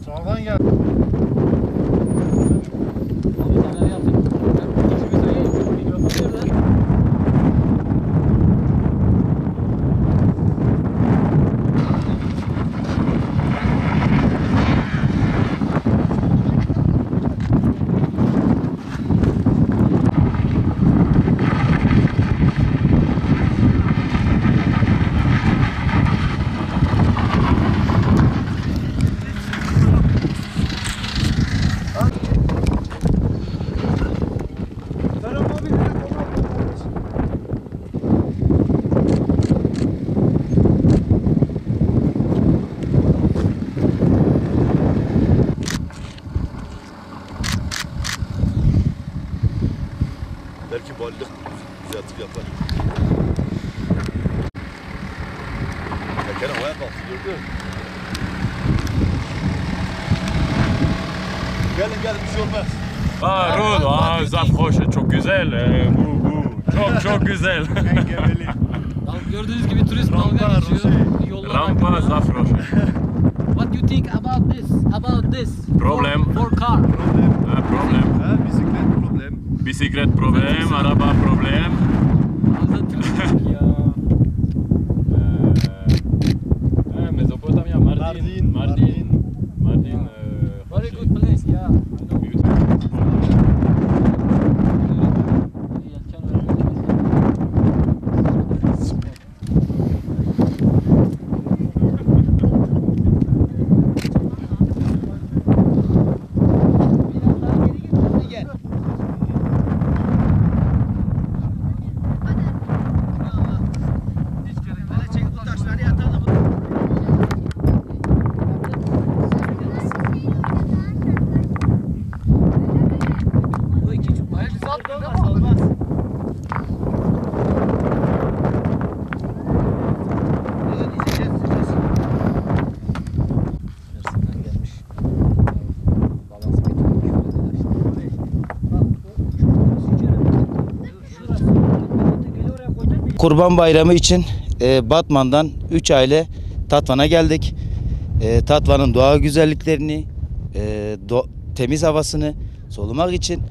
Sağdan gel. Belki balık düzeltip yapar. Teker havaya kalktı gördün. Gelin gelin bir şey olmaz. Rud, Zafroş çok güzel. Çok güzel. Gördüğünüz gibi turist dalga geçiyor. Rampa Zafroş. What do you think about this? Problem. For car. Problem. Ha, bisiklet problem. Bisiklet problem, araba problem. Mezopotamya, Mardin. Very good place, yeah. Kurban Bayramı için Batman'dan 3 aile Tatvan'a geldik. Tatvan'ın doğa güzelliklerini, temiz havasını solumak için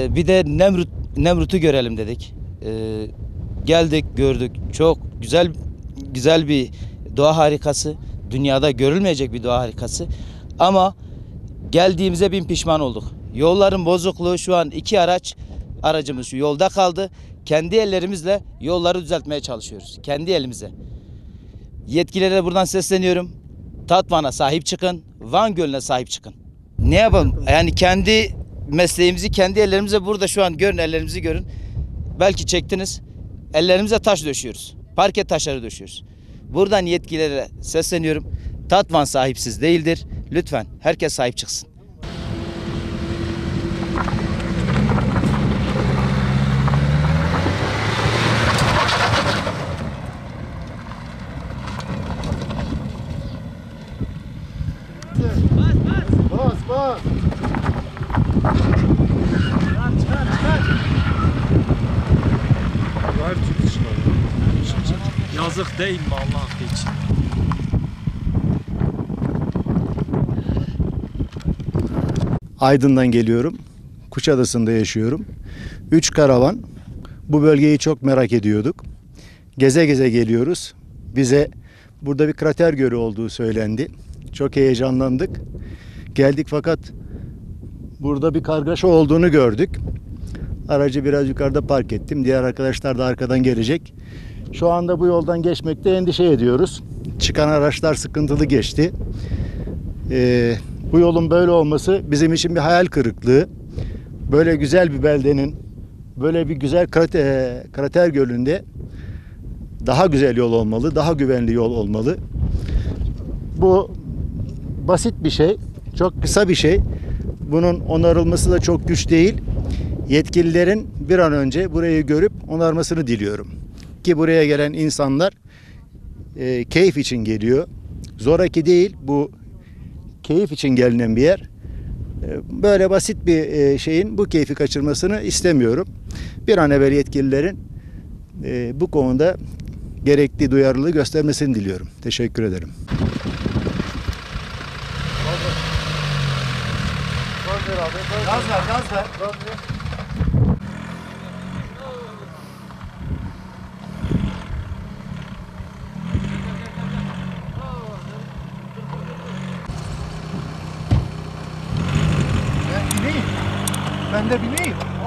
bir de Nemrut'u görelim dedik. Geldik, gördük. Çok güzel bir doğa harikası. Dünyada görülmeyecek bir doğa harikası. Ama geldiğimize bin pişman olduk. Yolların bozukluğu, şu an 2 aracımız şu yolda kaldı. Kendi ellerimizle yolları düzeltmeye çalışıyoruz. Kendi elimize. Yetkililere buradan sesleniyorum. Tatvan'a sahip çıkın. Van Gölü'ne sahip çıkın. Ne yapalım? Yani kendi mesleğimizi kendi ellerimize burada şu an görün, ellerimizi görün. Belki çektiniz. Ellerimize taş döşüyoruz. Parke taşları döşüyoruz. Buradan yetkililere sesleniyorum. Tatvan sahipsiz değildir. Lütfen herkes sahip çıksın. Bas. Ver tut şunu. Yazık değil mi Allah için? Aydın'dan geliyorum. Kuşadası'nda yaşıyorum. 3 karavan. Bu bölgeyi çok merak ediyorduk. Geze geze geliyoruz. Bize burada bir krater gölü olduğu söylendi. Çok heyecanlandık. Geldik fakat burada bir kargaşa olduğunu gördük. Aracı biraz yukarıda park ettim. Diğer arkadaşlar da arkadan gelecek. Şu anda bu yoldan geçmekte endişe ediyoruz. Çıkan araçlar sıkıntılı geçti. Bu yolun böyle olması bizim için bir hayal kırıklığı. Böyle güzel bir beldenin, böyle bir güzel krater gölünde daha güzel yol olmalı, daha güvenli yol olmalı. Bu basit bir şey, çok kısa bir şey. Bunun onarılması da çok güç değil. Yetkililerin bir an önce burayı görüp onarmasını diliyorum. Ki buraya gelen insanlar keyif için geliyor. Zoraki değil, bu keyif için gelinen bir yer. Böyle basit bir şeyin bu keyfi kaçırmasını istemiyorum. Bir an evvel yetkililerin bu konuda gerekli duyarlılığı göstermesini diliyorum. Teşekkür ederim. Gaz ver abi. Gaz ver, gaz ver. Gaz ver. Ben bineyim. Ben de bineyim.